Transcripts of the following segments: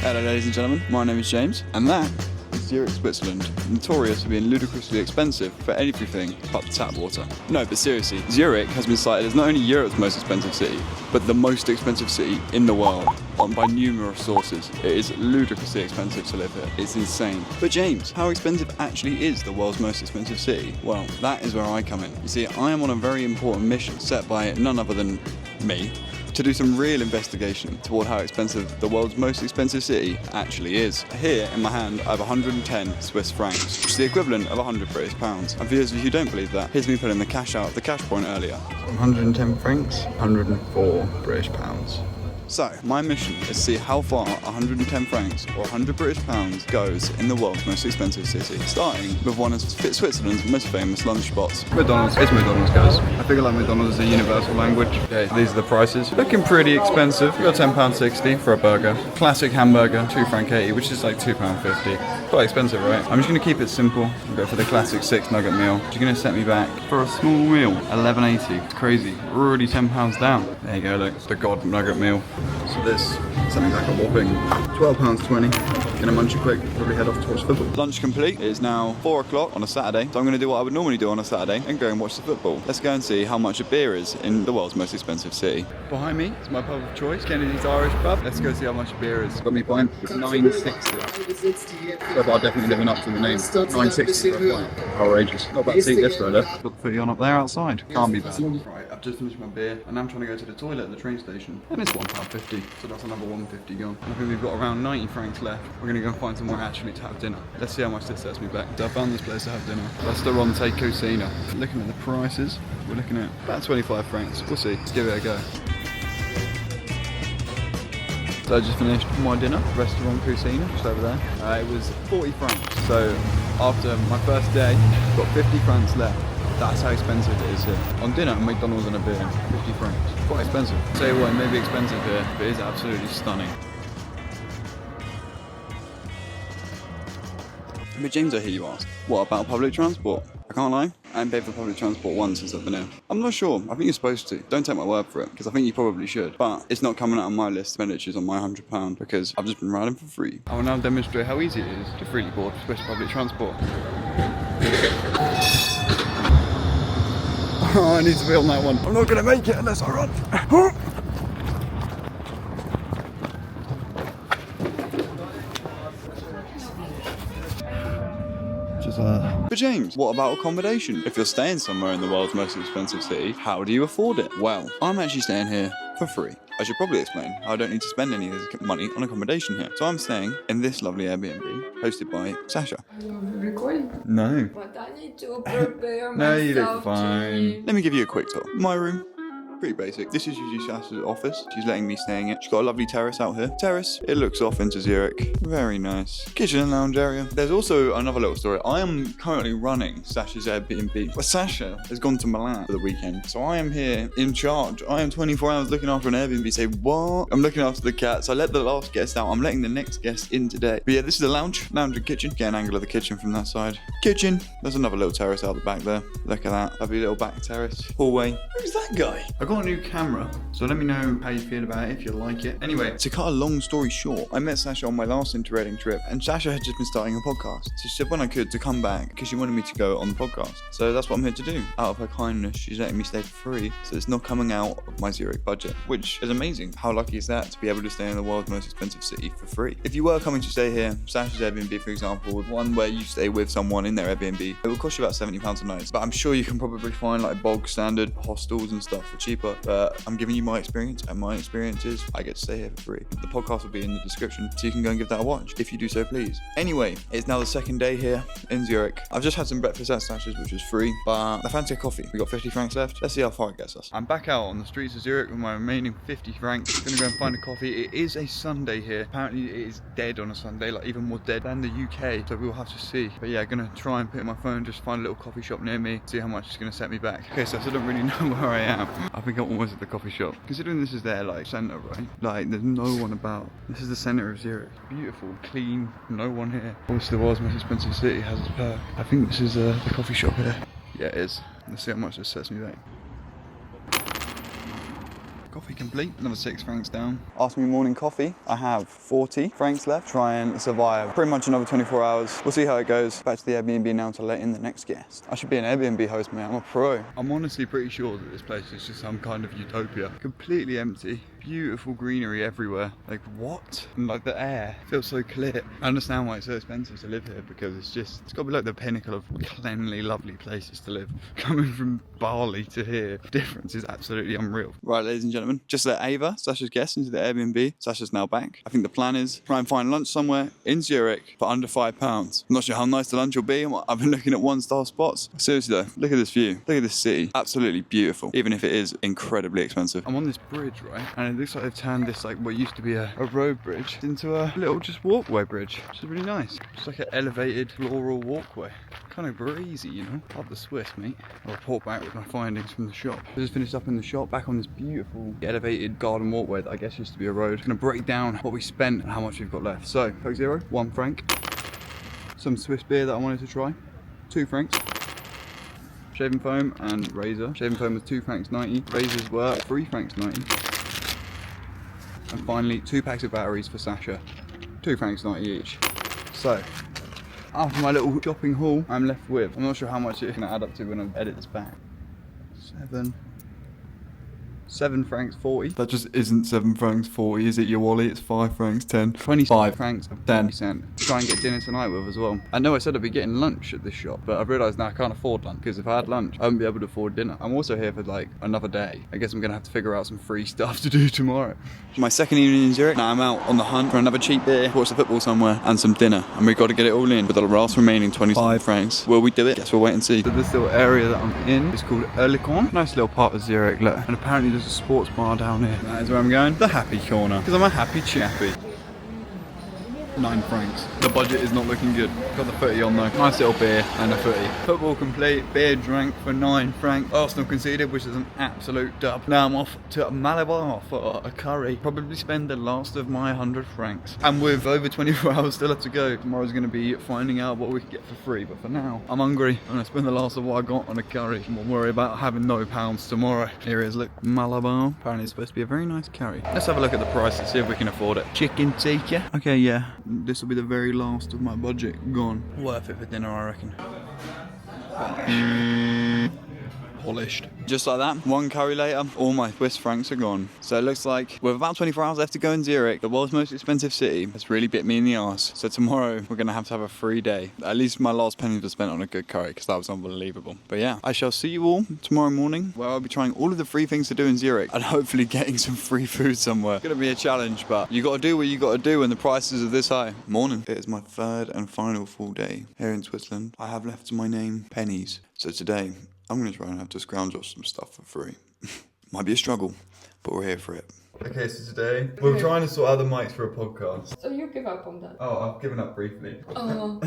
Hello ladies and gentlemen, my name is James, and that is Zurich, Switzerland, notorious for being ludicrously expensive for everything but the tap water. No, but seriously, Zurich has been cited as not only Europe's most expensive city, but the most expensive city in the world, by numerous sources. It is ludicrously expensive to live here. It's insane. But James, how expensive actually is the world's most expensive city? Well, that is where I come in. You see, I am on a very important mission set by none other than me, to do some real investigation toward how expensive the world's most expensive city actually is. Here in my hand I have 110 Swiss francs, which is the equivalent of 100 British pounds. And for those of you who don't believe that, here's me putting the cash out, the cash point earlier. 110 francs, 104 British pounds. So, my mission is to see how far 110 francs or 100 British pounds goes in the world's most expensive city, starting with one of Switzerland's most famous lunch spots. McDonald's. It's McDonald's, guys. I figure like McDonald's is a universal language. Okay, these are the prices. Looking pretty expensive. You got £10.60 for a burger. Classic hamburger, £2.80, which is like £2.50. Quite expensive, right? I'm just going to keep it simple and go for the classic 6-nugget meal, which is going to set me back for a small meal, £11.80. It's crazy. We're already £10 down. There you go, look. The God nugget meal. So this, something like a whopping £12.20. Gonna munch it quick, probably head off to watch football. Lunch complete. It is now 4 o'clock on a Saturday, so I'm gonna do what I would normally do on a Saturday and go and watch the football. Let's go and see how much a beer is in the world's most expensive city. Behind me is my pub of choice, Kennedy's Irish Pub. Let's go see how much a beer is. Got me pint, it's $9.60. So far definitely living up to the name. $9.60 for a pint. Outrageous. Not bad to see this though, look. Got the footy on up there outside. Can't be bad. Right, I've just finished my beer and I'm trying to go to the toilet at the train station. And it's £1.50, so that's another £1.50 gone. I think we've got around 90 francs left. We're gonna go and find somewhere actually to have dinner. Let's see how much this sets me back. So I found this place to have dinner. That's the Ronte Cucina. Looking at the prices, we're looking at about 25 francs. We'll see. Let's give it a go. So I just finished my dinner, Restaurant Cucina, just over there. It was 40 francs. So after my first day, I've got 50 francs left. That's how expensive it is here. On dinner, McDonald's and a beer, 50 francs. Quite expensive. Tell you what, it may be expensive here, but it is absolutely stunning. But James, I hear you ask, what about public transport? I can't lie, I haven't paid for public transport once since I've been here. I'm not sure, I think you're supposed to. Don't take my word for it, because I think you probably should. But it's not coming out on my list of expenditures on my £100 because I've just been riding for free. I will now demonstrate how easy it is to freely board Swiss public transport. Oh, I need to be on that one. I'm not going to make it unless I run. But James, what about accommodation? If you're staying somewhere in the world's most expensive city, how do you afford it? Well, I'm actually staying here for free. I should probably explain how I don't need to spend any of this money on accommodation here. So I'm staying in this lovely Airbnb, hosted by Sasha. Are you recording? No. But I need to prepare myself. No, you look fine. Let me give you a quick tour. My room. Pretty basic. This is usually Sasha's office. She's letting me stay in it. She's got a lovely terrace out here. Terrace. It looks off into Zurich. Very nice. Kitchen and lounge area. There's also another little story. I am currently running Sasha's Airbnb. But Sasha has gone to Milan for the weekend. So I am here in charge. I am 24 hours looking after an Airbnb. Say what? I'm looking after the cats. I let the last guest out. I'm letting the next guest in today. But yeah, this is the lounge. Lounge and kitchen. Get an angle of the kitchen from that side. Kitchen. There's another little terrace out the back there. Look at that. Lovely little back terrace. Hallway. Who's that guy? I got a new camera, so let me know how you feel about it, if you like it. Anyway, to cut a long story short, I met Sasha on my last interrating trip, and Sasha had just been starting a podcast. So she said when I could to come back, because she wanted me to go on the podcast. So that's what I'm here to do. Out of her kindness, she's letting me stay for free, so it's not coming out of my Zurich budget, which is amazing. How lucky is that to be able to stay in the world's most expensive city for free? If you were coming to stay here, Sasha's Airbnb, for example, with one where you stay with someone in their Airbnb, it will cost you about £70 a night. But I'm sure you can probably find like bog standard hostels and stuff for cheaper. But I'm giving you my experience, and my experience is I get to stay here for free. The podcast will be in the description, so you can go and give that a watch if you do so please. Anyway, it's now the second day here in Zurich. I've just had some breakfast at Sasha's, which was free, but I fancy a coffee. We got 50 francs left. Let's see how far it gets us. I'm back out on the streets of Zurich with my remaining 50 francs. Gonna go and find a coffee. It is a Sunday here. Apparently it is dead on a Sunday, like even more dead than the UK, so we'll have to see. But yeah, gonna try and put in my phone, just find a little coffee shop near me, see how much it's gonna set me back. Okay, so I still don't really know where I am. I think I'm almost at the coffee shop. Considering this is their like centre, right? Like there's no one about. This is the centre of Zurich. Beautiful, clean, no one here. Obviously the world's most expensive city has its perk. I think this is the coffee shop here. Yeah, it is. Let's see how much this sets me back. Coffee complete, another 6 francs down. After my morning coffee, I have 40 francs left. Try and survive pretty much another 24 hours. We'll see how it goes. Back to the Airbnb now to let in the next guest. I should be an Airbnb host, mate. I'm a pro. I'm honestly pretty sure that this place is just some kind of utopia. Completely empty. Beautiful greenery everywhere. Like, what? And like the air feels so clear. I understand why it's so expensive to live here, because it's got to be like the pinnacle of cleanly, lovely places to live. Coming from Bali to here, the difference is absolutely unreal. Right, ladies and gentlemen, just let Ava, Sasha's guest, into the Airbnb. Sasha's now back. I think the plan is try and find lunch somewhere in Zurich for under £5. I'm not sure how nice the lunch will be. I've been looking at 1-star spots. Seriously though, look at this view. Look at this city. Absolutely beautiful, even if it is incredibly expensive. I'm on this bridge, right? And it looks like they've turned this, like what used to be a road bridge into a little just walkway bridge, which is really nice. Just like an elevated floral walkway. Kind of breezy, you know. Love the Swiss, mate. I'll report back with my findings from the shop. I just finished up in the shop, back on this beautiful elevated garden walkway that I guess used to be a road. Gonna break down what we spent and how much we've got left. So, Coke Zero, 1 franc. Some Swiss beer that I wanted to try, 2 francs. Shaving foam and razor. Shaving foam was 2 francs 90. Razors were 3 francs 90. And finally, 2 packs of batteries for Sasha, 2 francs 90 each. So, after my little shopping haul, I'm left with, I'm not sure how much it's going to add up to when I edit this back. 7 francs 40. That just isn't 7 francs 40, is it, your Wally? It's 5 francs 10. 25 francs 10 cents. Try and get dinner tonight with as well. I know I said I'd be getting lunch at this shop, but I've realised now I can't afford lunch, because if I had lunch, I wouldn't be able to afford dinner. I'm also here for like another day. I guess I'm going to have to figure out some free stuff to do tomorrow. My second evening in Zurich. Now I'm out on the hunt for another cheap beer, watch the football somewhere, and some dinner. And we've got to get it all in with the last remaining 25 francs. Will we do it? Guess we'll wait and see. So this little area that I'm in is called Erlikon. Nice little part of Zurich, look. And apparently there's a sports bar down here. That is where I'm going. The happy corner. Because I'm a happy chappy. 9 francs. The budget is not looking good. Got the footy on though. Nice little beer and a footy. Football complete. Beer drank for 9 francs. Arsenal conceded, which is an absolute dub. Now I'm off to Malabar for a curry. Probably spend the last of my 100 francs. And with over 24 hours still left to go, tomorrow's going to be finding out what we can get for free. But for now, I'm hungry. I'm going to spend the last of what I got on a curry. I won't worry about having no pounds tomorrow. Here it is, look. Malabar. Apparently it's supposed to be a very nice curry. Let's have a look at the price and see if we can afford it. Chicken tikka. Okay, yeah. This will be the very last of my budget gone. Worth it for dinner, I reckon. Polished. Just like that, 1 curry later, all my Swiss francs are gone. So it looks like with about 24 hours left to go in Zurich, the world's most expensive city, has really bit me in the arse. So tomorrow, we're going to have a free day. At least my last pennies were spent on a good curry, because that was unbelievable. But yeah, I shall see you all tomorrow morning, where I'll be trying all of the free things to do in Zurich, and hopefully getting some free food somewhere. It's going to be a challenge, but you got to do what you got to do when the prices are this high. Morning. It is my 3rd and final full day here in Switzerland. I have left to my name pennies. So today, I'm going to try and have to scrounge off some stuff for free. Might be a struggle, but we're here for it. Okay, so today, we're trying to sort out the mics for a podcast. So you give up on that? Oh, I've given up briefly. It's not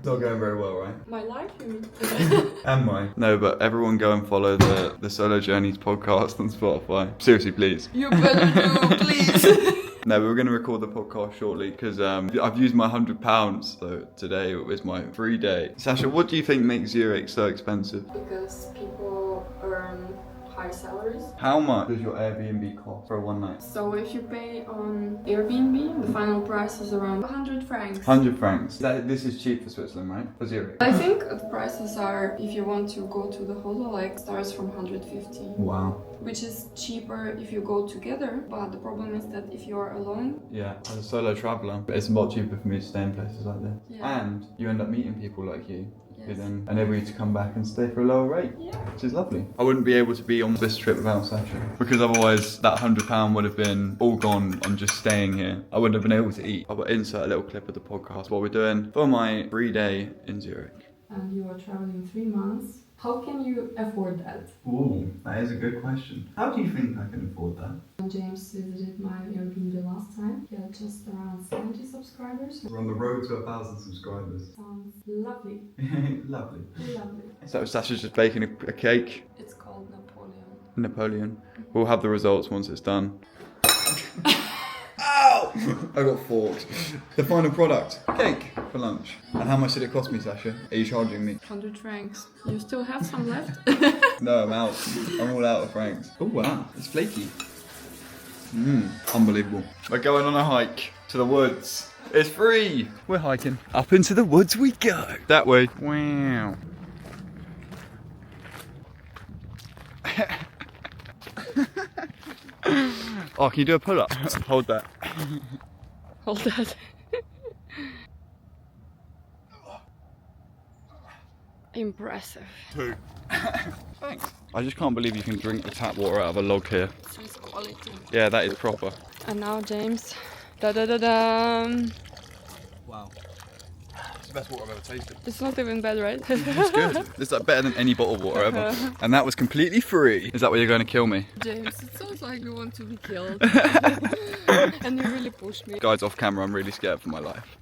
going very well, right? My life, you mean? And mine. No, but everyone go and follow the Solo Journeys podcast on Spotify. Seriously, please. You better do, please. No, we're going to record the podcast shortly because I've used my £100, so today is my free day. Sasha, what do you think makes Zurich so expensive? Because people earn high salaries. How much does your Airbnb cost for a one night? So if you pay on Airbnb, the final price is around 100 francs. 100 francs. This is cheap for Switzerland, right? For Zurich? I think the prices are, if you want to go to the hotel, like starts from 150. Wow. Which is cheaper if you go together, but the problem is that if you are alone. Yeah, as a solo traveller, it's a lot cheaper for me to stay in places like this. Yeah. And you end up meeting people like you. Yes. Who then enable you to come back and stay for a lower rate, yeah. Which is lovely. I wouldn't be able to be on this trip without Sasha, because otherwise that £100 would have been all gone on just staying here. I wouldn't have been able to eat. I will insert a little clip of the podcast, what we're doing for my free day in Zurich. And you are traveling 3 months. How can you afford that? Ooh, that is a good question. How do you think I can afford that? When James visited my Airbnb last time, he had just around 70 subscribers. We're on the road to 1,000 subscribers. Sounds lovely. Lovely. Lovely. So Sasha's just baking a cake. It's called Napoleon. Napoleon. We'll have the results once it's done. Ow! I got forked. The final product, cake for lunch. And how much did it cost me, Sasha? Are you charging me? 100 francs. You still have some left? No, I'm out. I'm all out of francs. Oh wow, it's flaky. Unbelievable. We're going on a hike to the woods. It's free. We're hiking. Up into the woods we go. That way. Wow. Oh, can you do a pull-up? Hold that. Hold that. Impressive. 2. Thanks. I just can't believe you can drink the tap water out of a log here. Swiss quality. Yeah, that is proper. And now James. Da da da da. Wow. It's the best water I've ever tasted. It's not even bad, right? It's good. It's like better than any bottled water ever. And that was completely free. Is that why you're going to kill me? James, it sounds like you want to be killed. And you really pushed me. Guys, off camera, I'm really scared for my life.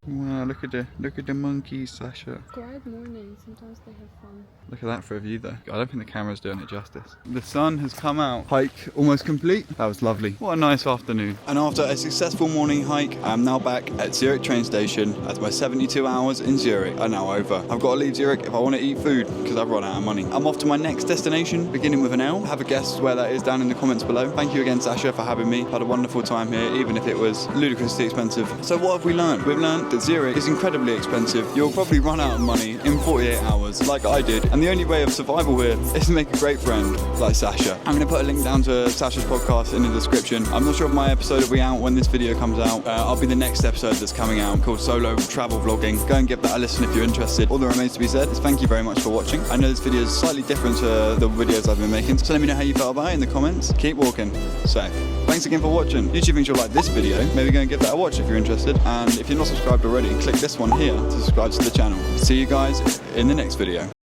Wow, look at the monkeys, Sasha. Quiet morning, sometimes they have fun. Look at that for a view though. I don't think the camera's doing it justice. The sun has come out. Hike almost complete. That was lovely. What a nice afternoon. And after a successful morning hike, I'm now back at Zurich train station as my 72 hours in Zurich are now over. I've got to leave Zurich if I want to eat food because I've run out of money. I'm off to my next destination, beginning with an L. Have a guess where that is down in the comments below. Thank you again, Sasha, for having me. Had a wonderful time here, even if it was ludicrously expensive. So what have we learned? We've learned that Zurich is incredibly expensive. You'll probably run out of money in 48 hours, like I did. And the only way of survival here is to make a great friend like Sasha. I'm going to put a link down to Sasha's podcast in the description. I'm not sure if my episode will be out when this video comes out. I'll be the next episode that's coming out called Solo Travel Vlogging. Go and give that a listen if you're interested. All that remains to be said is thank you very much for watching. I know this video is slightly different to the videos I've been making, so let me know how you felt about it in the comments. Keep walking safe. Thanks again for watching. YouTube thinks you'll like this video. Maybe go and give that a watch if you're interested. And if you're not subscribed already, click this one here to subscribe to the channel. See you guys in the next video.